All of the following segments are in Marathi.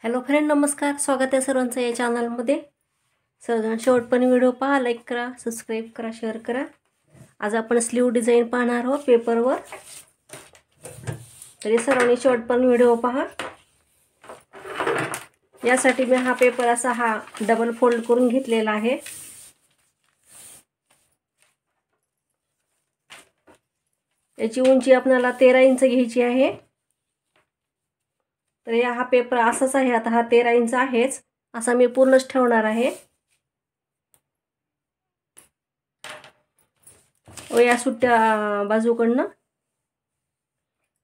हॅलो फ्रेंड, नमस्कार. स्वागत आहे सर्वांचं या चॅनलमध्ये. सर्वजण शेवटपर्यंत व्हिडिओ पहा, लाईक करा, सबस्क्राईब करा, शेअर करा. आज आपण स्लीव डिझाईन पाहणार आहोत पेपरवर. तरी सर्वांनी शेवटपर्यंत व्हिडिओ पहा. यासाठी मी हा पेपर असा डबल फोल्ड करून घेतलेला आहे. याची उंची आपल्याला 13 इंच घ्यायची आहे. तर हा पेपर असाच आहे. आता हा 13 इंच आहेच, असा मी पूर्णच ठेवणार आहे. व या सुट्ट्या बाजूकडनं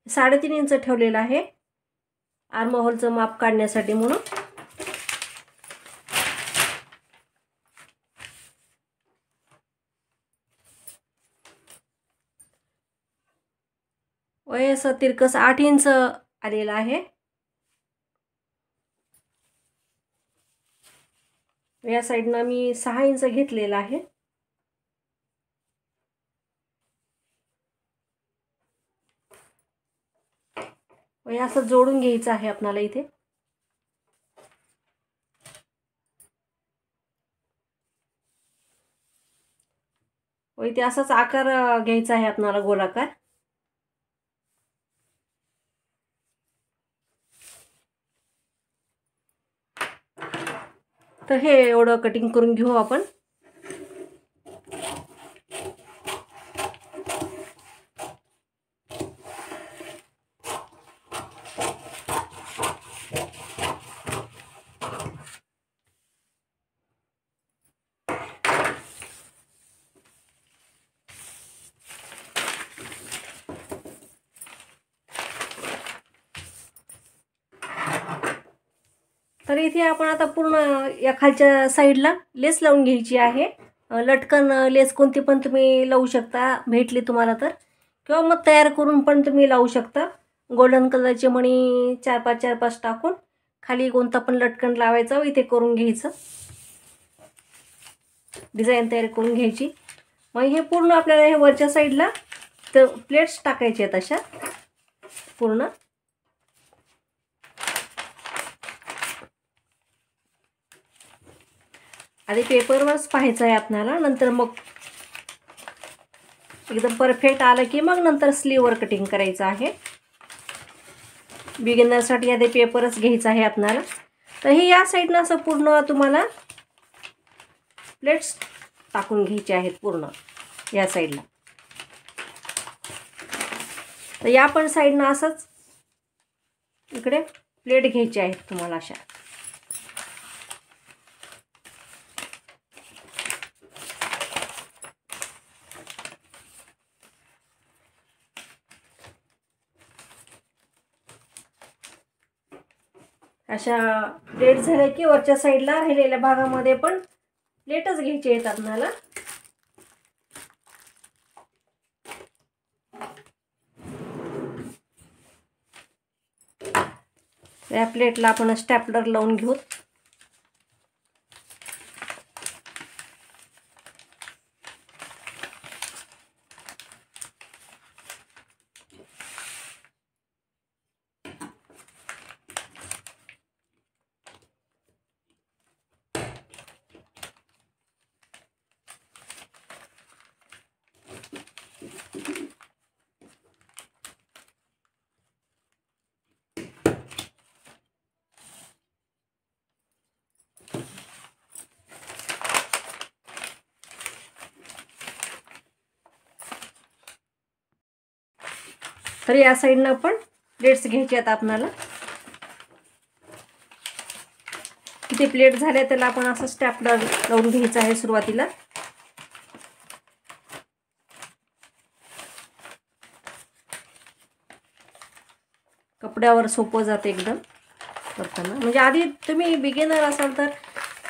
3.5 इंच ठेवलेला आहे आर्म होलचं माप काढण्यासाठी म्हणून. वयस तिरकस 8 इंच आलेला आहे. या साईडनं मी 6 इंच घेतलेला आहे. व असं जोडून घ्यायचं आहे आपल्याला इथे. व इथे असाच आकार घ्यायचा आहे आपल्याला, गोलाकार. तर हे एवढं कटिंग करून घेऊ आपण. तर इथे आपण आता पूर्ण या खालच्या साईडला लेस लावून घ्यायची आहे. लटकन लेस कोणती पण तुम्ही लावू शकता, भेटली तुम्हाला तर, किंवा मग तयार करून पण तुम्ही लावू शकता. गोल्डन कलरचे मणी 4-5 टाकून खाली कोणता पण लटकन लावायचा व इथे करून घ्यायचं. डिझाईन तयार करून घ्यायची. मग हे पूर्ण आपल्याला हे वरच्या साईडला तर प्लेट्स टाकायचे आहेत अशा पूर्ण. आधी पेपरवरच पाहायचं आहे आपल्याला, नंतर मग एकदम परफेक्ट आलं की मग नंतर स्लीववर कटिंग करायचं आहे. बिगिनरसाठी आधी पेपरच घ्यायचा आहे आपल्याला. तर हे या साईडनं असं पूर्ण तुम्हाला प्लेट्स टाकून घ्यायचे आहेत पूर्ण या साईडला. तर या पण साईडनं असंच इकडे प्लेट घ्यायचे आहेत तुम्हाला अशा. अशा प्लेट झाल्या की वरच्या साईडला राहिलेल्या भागामध्ये पण प्लेटच घ्यायचे आहेत आपल्याला. या प्लेटला आपण स्टॅपलर लावून घेऊ. तर या साईडनं पण प्लेट्स घ्यायचे आहेत आपल्याला. किती प्लेट झाल्या त्याला आपण असं स्टॅपलर लावून घ्यायचं आहे सुरुवातीला. कपड्यावर सोपं जाते एकदम करताना. म्हणजे आधी तुम्ही बिगिनर असाल तर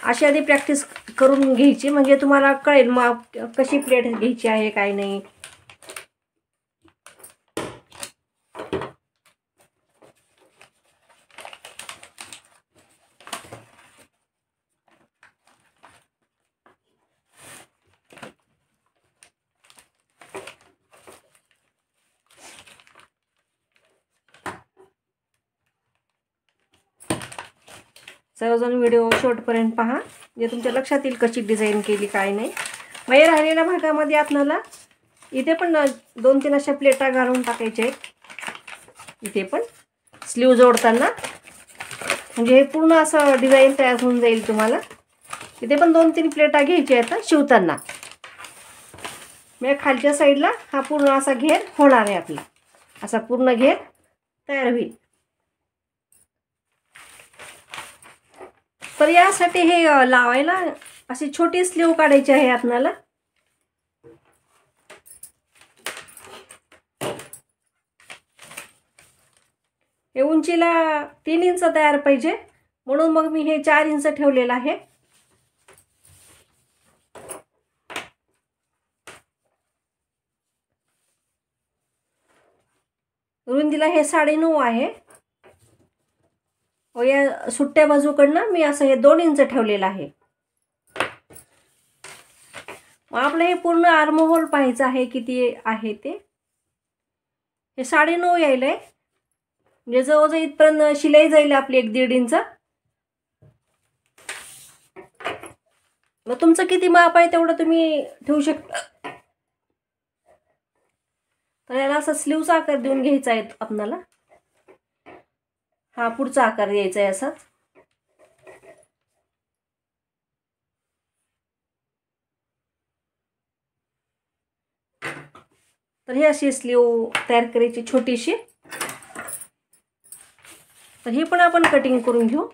अशी आधी प्रॅक्टिस करून घ्यायची, म्हणजे तुम्हाला कळेल मग कशी प्लेट घ्यायची आहे काय नाही. सर्वजण व्हिडिओ शेवटपर्यंत पहा, म्हणजे तुमच्या लक्षात येईल कशी डिझाईन केली काय नाही. मग या राहिलेल्या भागामध्ये आपल्याला इथे पण 2-3 अशा प्लेटा घालून टाकायच्या आहेत. इथे पण स्लीव जोडताना म्हणजे हे पूर्ण असं डिझाईन तयार होऊन जाईल तुम्हाला. इथे पण 2-3 प्लेटा घ्यायच्या आहेत शिवताना. मग खालच्या साईडला हा पूर्ण असा घेर होणार आहे आपला, असा पूर्ण घेर तयार होईल. तर यासाठी हे लावायला अशी छोटी स्लीव काढायची आहे आपल्याला. हे उंचीला 3 इंच तयार पाहिजे, म्हणून मग मी हे 4 इंच ठेवलेलं आहे. रुंदीला हे 9.5 आहे. व या सुट्ट्या बाजूकडनं मी असं हे 2 इंच ठेवलेलं आहे. मग आपलं हे पूर्ण आर्महोल पाहायचं आहे किती आहे ते. हे 9.5 यायला आहे, म्हणजे जवळजवळ इथपर्यंत शिलाई जाईल आपली 1-1.5 इंच. मग तुमचं किती माप आहे तेवढं तुम्ही ठेवू शकता. तर याला असं स्लीवचा आकार देऊन घ्यायचा आहे आपल्याला. हा पुढचा आकार द्यायचा आहे असाच. तर ही अशी स्लीव तयार करायची छोटीशी. तर ही पण आपण कटिंग करून घेऊ.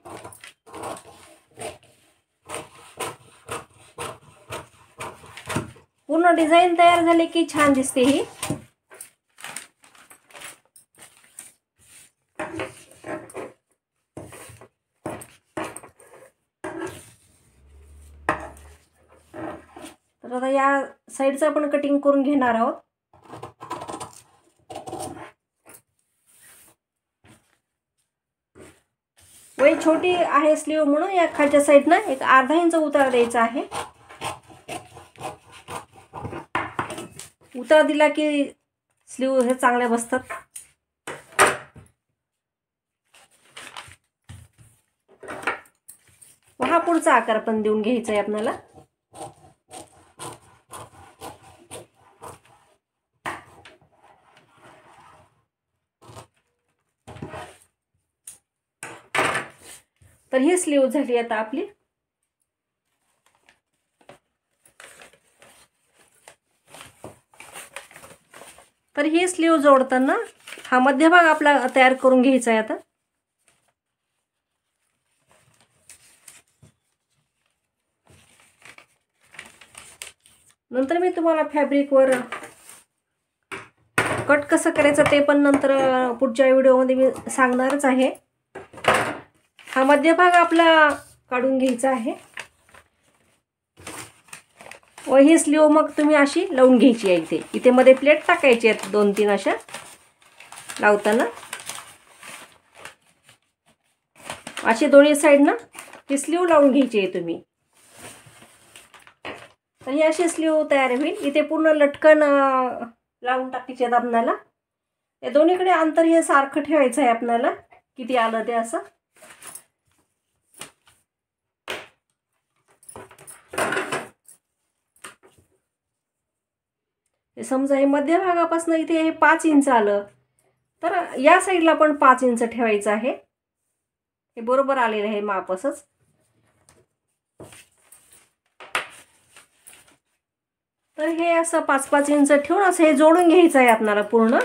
पूर्ण डिझाईन तयार झाले की छान दिसते ही. तर आता या साईडचं आपण कटिंग करून घेणार आहोत. वही छोटी आहे स्लीव, म्हणून या खालच्या साईडनं एक अर्धा इंच उतार द्यायचा आहे. उतार दिला की स्लीव हे चांगल्या बसतात. हा पुढचा आकार पण देऊन घ्यायचा आहे आपल्याला. तर ही स्लीव झाली आता आपली. तर ही स्लीव जोडताना हा मध्यभाग आपला तयार करून घ्यायचा आहे आता. नंतर मी तुम्हाला फॅब्रिकवर कट कसं करायचं ते पण नंतर पुढच्या व्हिडिओमध्ये मी सांगणारच आहे. हा मध्यभाग आपला काढून घ्यायचा आहे व ही स्लीव मग तुम्ही अशी लावून घ्यायची आहे. इथे मध्ये प्लेट टाकायची आहेत 2-3 अशा लावताना. अशी दोन्ही साईडनं ही स्लीव लावून घ्यायची आहे तुम्ही. तर ही अशी स्लीव तयार होईल. इथे पूर्ण लटकन लावून टाकायचे आहेत आपल्याला. या दोन्हीकडे अंतर हे सारखं ठेवायचं आहे आपल्याला, किती आलं ते असं. समजा हे मध्यभागापासून इथे हे 5 इंच आलं, तर या साईडला पण 5 इंच ठेवायचं आहे. हे बरोबर आलेलं आहे माप असंच. तर हे असं 5-5 इंच ठेवून असं हे जोडून घ्यायचं आहे आपल्याला पूर्ण.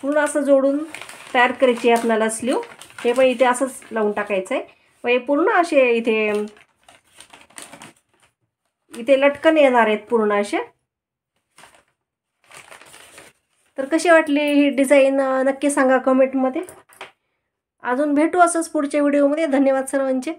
पूर्ण असं जोडून तयार करायची आहे आपल्याला स्लीव. हे पण इथे असंच लावून टाकायचं आहे व हे पूर्ण असे इथे लटकन येणार आहेत पूर्ण असे. तर कशी वाटली ही डिझाईन नक्की सांगा कमेंटमध्ये. अजून भेटू असंच पुढच्या व्हिडिओमध्ये. धन्यवाद सर्वांचे.